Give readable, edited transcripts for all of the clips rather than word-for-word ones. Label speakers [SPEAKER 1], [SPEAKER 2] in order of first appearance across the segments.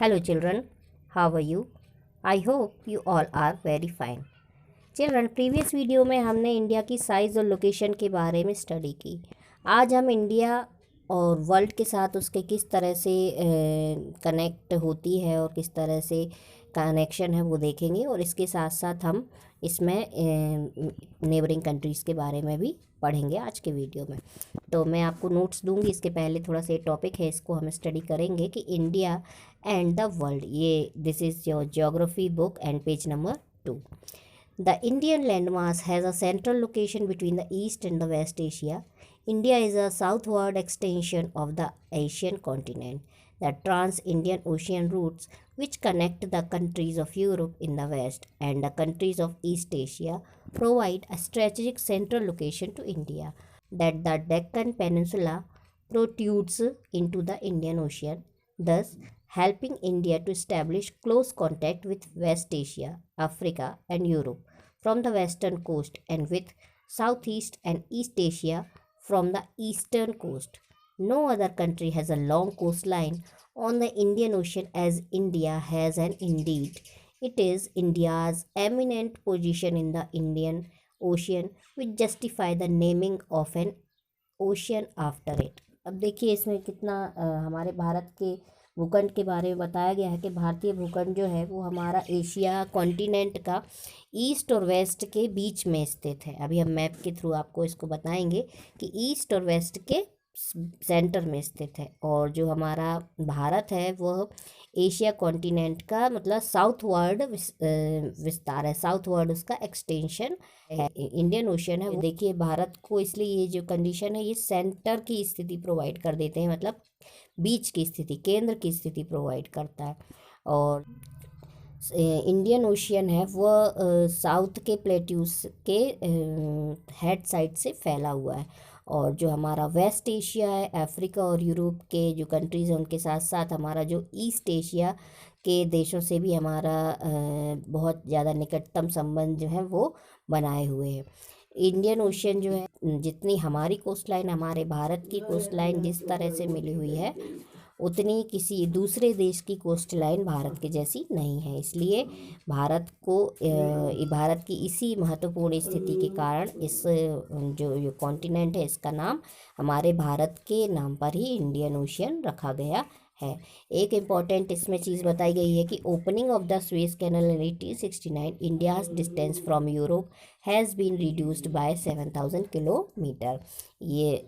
[SPEAKER 1] Hello children, how are you? I hope you all are very fine. Children previous video में हमने India की size और location के बारे में स्टडी की। आज हम इंडिया और वर्ल्ड के साथ उसके किस तरह से कनेक्ट होती है और किस तरह से कनेक्शन है वो देखेंगे, और इसके साथ साथ हम इसमें नेबरिंग कंट्रीज़ के बारे में भी पढ़ेंगे आज के वीडियो में। तो मैं आपको नोट्स दूंगी, इसके पहले थोड़ा सा टॉपिक है, इसको हम स्टडी करेंगे कि इंडिया एंड द वर्ल्ड। ये this is your geography book and page number 2. The Indian landmass has a central location between the East and the West Asia. India is a southward extension of the Asian continent. The trans-Indian ocean routes, which connect the countries of Europe in the west and the countries of East Asia, provide a strategic central location to India. That the Deccan Peninsula protrudes into the Indian Ocean, thus helping India to establish close contact with West Asia, Africa, and Europe from the western coast, and with Southeast and East Asia from the eastern coast. No other country has a long coastline on the Indian Ocean as India has, and indeed, it is India's eminent position in the Indian Ocean which justify the naming of an ocean after it. अब देखिए इसमें कितना हमारे भारत के भूखंड के बारे में बताया गया है कि भारतीय भूखंड जो है वो हमारा एशिया कॉन्टिनेंट का ईस्ट और वेस्ट के बीच में स्थित है। अभी हम मैप के थ्रू आपको इसको बताएंगे कि ईस्ट और वेस्ट के सेंटर में स्थित है, और जो हमारा भारत है वह एशिया कॉन्टिनेंट का मतलब साउथ वर्ड विस्तार है, साउथ वर्ड उसका एक्सटेंशन है। इंडियन ओशन है वो देखिए भारत को, इसलिए ये जो कंडीशन है ये सेंटर की स्थिति प्रोवाइड कर देते हैं, मतलब बीच की स्थिति, केंद्र की स्थिति प्रोवाइड करता है। और इंडियन ओशियन है वह साउथ के प्लेट्यूस के हेड साइड से फैला हुआ है, और जो हमारा वेस्ट एशिया है, अफ्रीका और यूरोप के जो कंट्रीज़ हैं उनके साथ साथ हमारा जो ईस्ट एशिया के देशों से भी हमारा बहुत ज़्यादा निकटतम संबंध जो है वो बनाए हुए हैं। इंडियन ओशियन जो है, जितनी हमारी कोस्ट लाइन, हमारे भारत की कोस्ट लाइन जिस तरह से मिली हुई है उतनी किसी दूसरे देश की कोस्ट लाइन भारत के जैसी नहीं है। इसलिए भारत की इसी महत्वपूर्ण स्थिति के कारण इस जो कॉन्टिनेंट है इसका नाम हमारे भारत के नाम पर ही इंडियन ओशियन रखा गया है। एक इम्पॉर्टेंट इसमें चीज़ बताई गई है कि opening of the Suez canal in 1869 India's distance from Europe has been reduced by 7000 kilometre. ये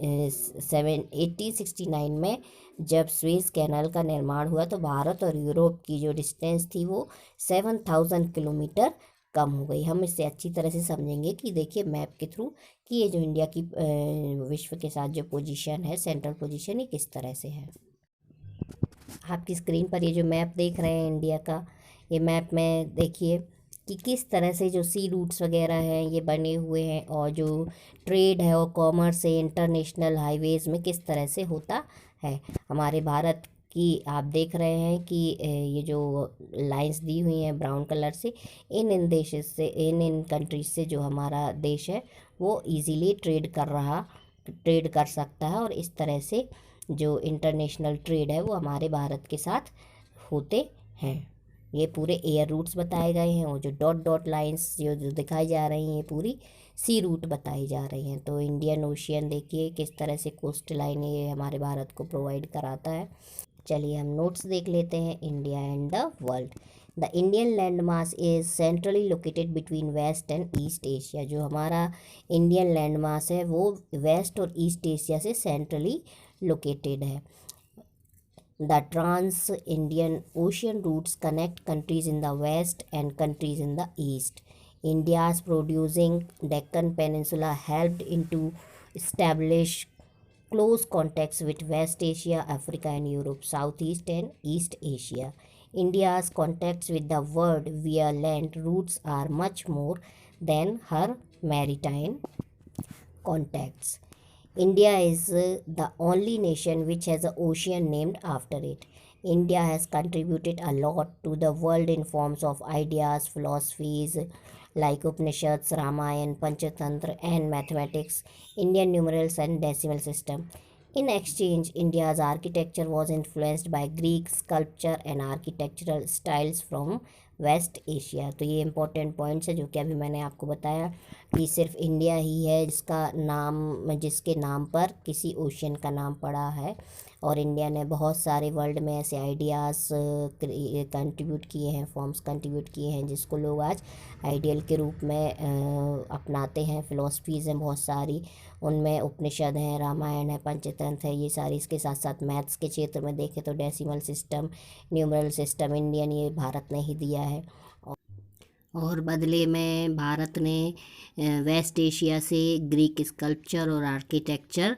[SPEAKER 1] 1869 में जब स्वेज कैनल का निर्माण हुआ तो भारत और यूरोप की जो डिस्टेंस थी वो 7000 किलोमीटर कम हो गई। हम इससे अच्छी तरह से समझेंगे कि देखिए मैप के थ्रू कि ये जो इंडिया की विश्व के साथ जो पोजीशन है, सेंट्रल पोजीशन, ये किस तरह से है। आपकी स्क्रीन पर ये जो मैप देख रहे हैं इंडिया का, ये मैप में देखिए कि किस तरह से जो सी रूट्स वगैरह हैं ये बने हुए हैं, और जो ट्रेड है और कॉमर्स है इंटरनेशनल हाईवेज़ में किस तरह से होता है। हमारे भारत की आप देख रहे हैं कि ये जो लाइंस दी हुई हैं ब्राउन कलर से, इन देश से, इन कंट्रीज से जो हमारा देश है वो इजीली ट्रेड कर सकता है, और इस तरह से जो इंटरनेशनल ट्रेड है वो हमारे भारत के साथ होते हैं। ये पूरे एयर रूट्स बताए गए हैं, और जो डॉट डॉट लाइंस जो दिखाई जा रही हैं ये पूरी सी रूट बताई जा रही हैं। तो इंडियन ओशियन देखिए किस तरह से कोस्ट लाइन ये हमारे भारत को प्रोवाइड कराता है। चलिए हम नोट्स देख लेते हैं। India and the world. The Indian land mass is centrally located between west and east Asia. जो हमारा इंडियन लैंड मास है वो वेस्ट और ईस्ट एशिया से सेंट्रली लोकेटेड है। The trans-Indian ocean routes connect countries in the west and countries in the east. India's producing Deccan Peninsula helped into establish close contacts with West Asia, Africa and Europe, Southeast and East Asia. India's contacts with the world via land routes are much more than her maritime contacts. India is the only nation which has an ocean named after it. India has contributed a lot to the world in forms of ideas, philosophies like Upanishads, Ramayana, Panchatantra and mathematics, Indian numerals and decimal system. In exchange, India's architecture was influenced by Greek sculpture and architectural styles from west Asia. तो ये important points है जो कि अभी मैंने आपको बताया कि सिर्फ इंडिया ही है जिसके नाम पर किसी ओशियन का नाम पड़ा है, और इंडिया ने बहुत सारे वर्ल्ड में ऐसे आइडियाज़ कंट्रीब्यूट किए हैं, फॉर्म्स कंट्रीब्यूट किए हैं जिसको लोग आज आइडियल के रूप में अपनाते हैं। फ़िलासफ़ीज़ हैं बहुत सारी, उनमें उपनिषद हैं, रामायण है, पंचतंत्र है, ये सारी। इसके साथ साथ मैथ्स के क्षेत्र में देखें तो decimal system, numeral system Indian, ये भारत ने ही दिया है। और बदले में भारत ने वेस्ट एशिया से ग्रीक स्कल्पचर और आर्किटेक्चर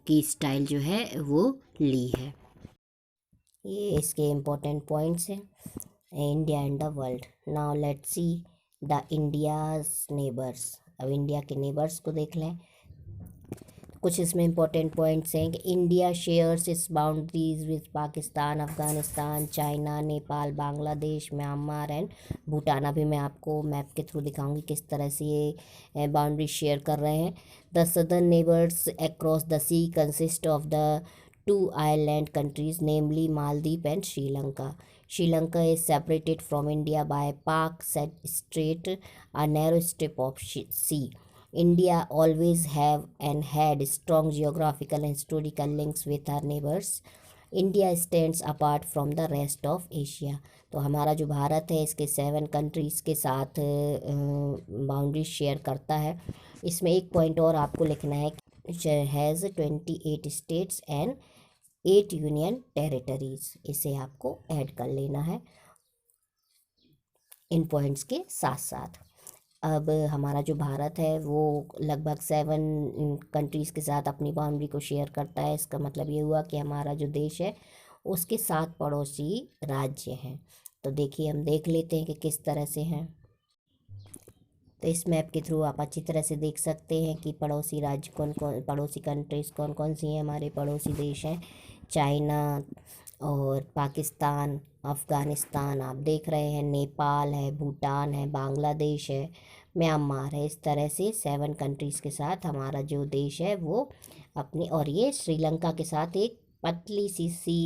[SPEAKER 1] की स्टाइल जो है वो ली है। ये इसके इम्पोर्टेंट पॉइंट्स हैं। India and the world. Now let's see the India's neighbours. अब इंडिया के नेबर्स को देख लें। कुछ इसमें इम्पोर्टेंट पॉइंट्स हैं कि India shares it's boundaries with Pakistan, Afghanistan, China, Nepal, Bangladesh, Myanmar and Bhutan. अभी मैं आपको मैप के थ्रू दिखाऊंगी किस तरह से ये बाउंड्री शेयर कर रहे हैं। The southern neighbours across the sea consist of the two island countries namely Maldives and Sri Lanka. Lanka is separated from India by Pak Strait, a narrow strip of sea. India always have and had strong geographical and historical links with our neighbors. India stands apart from the rest of Asia. तो हमारा जो भारत है इसके 7 countries के साथ boundary share करता है। इसमें एक पॉइंट और आपको लिखना है, has 28 states and 8 union territories. इसे आपको ऐड कर लेना है इन पॉइंट्स के साथ साथ। अब हमारा जो भारत है वो लगभग 7 कंट्रीज़ के साथ अपनी बाउंड्री को शेयर करता है। इसका मतलब ये हुआ कि हमारा जो देश है उसके 7 पड़ोसी राज्य हैं। तो देखिए, हम देख लेते हैं कि किस तरह से हैं। तो इस मैप के थ्रू आप अच्छी तरह से देख सकते हैं कि पड़ोसी राज्य कौन कौन, पड़ोसी कंट्रीज़ कौन कौन सी हैं। हमारे पड़ोसी देश हैं चाइना और पाकिस्तान, अफ़गानिस्तान आप देख रहे हैं, नेपाल है, भूटान है, बांग्लादेश है, म्यांमार है। इस तरह से 7 कंट्रीज़ के साथ हमारा जो देश है वो अपनी, और ये श्रीलंका के साथ एक पतली सी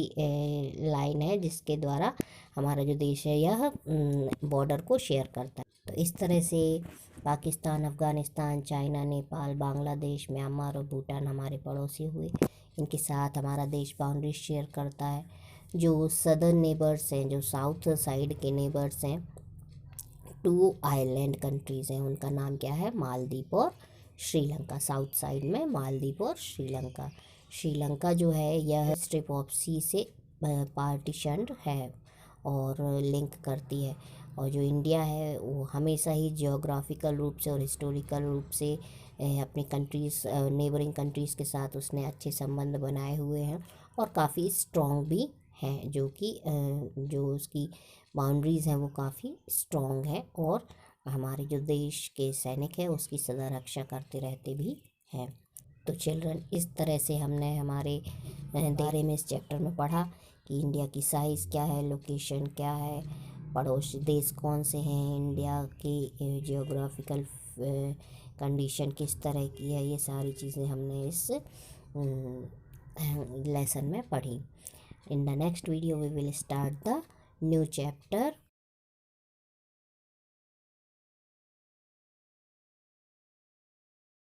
[SPEAKER 1] लाइन है जिसके द्वारा हमारा जो देश है यह बॉर्डर को शेयर करता है। तो इस तरह से पाकिस्तान, अफ़गानिस्तान, चाइना, नेपाल, बांग्लादेश, म्यांमार और भूटान हमारे पड़ोसी हुए। इनके साथ हमारा देश बाउंड्री शेयर करता है। जो सदर्न नेबर्स हैं, जो साउथ साइड के नेबर्स हैं, 2 आइलैंड कंट्रीज़ हैं, उनका नाम क्या है, मालदीव और श्रीलंका। साउथ साइड में मालदीव और श्रीलंका। श्रीलंका जो है यह स्ट्रिप ऑफ सी से पार्टीशन्ड है और लिंक करती है। और जो इंडिया है वो हमेशा ही जियोग्राफिकल रूप से और हिस्टोरिकल रूप से अपनी कंट्रीज़, नेबरिंग कंट्रीज़ के साथ उसने अच्छे संबंध बनाए हुए हैं और काफ़ी स्ट्रॉन्ग भी हैं, जो कि जो उसकी बाउंड्रीज़ हैं वो काफ़ी स्ट्रॉन्ग है, और हमारे जो देश के सैनिक हैं उसकी सदा रक्षा करते रहते भी हैं। तो चिल्ड्रन, इस तरह से हमने हमारे बारे में इस चैप्टर में पढ़ा कि इंडिया की साइज़ क्या है, लोकेशन क्या है, पड़ोसी देश कौन से हैं, इंडिया की जियोग्राफिकल कंडीशन किस तरह की है। ये सारी चीज़ें हमने इस लेसन में पढ़ी। In the next video we will start the new chapter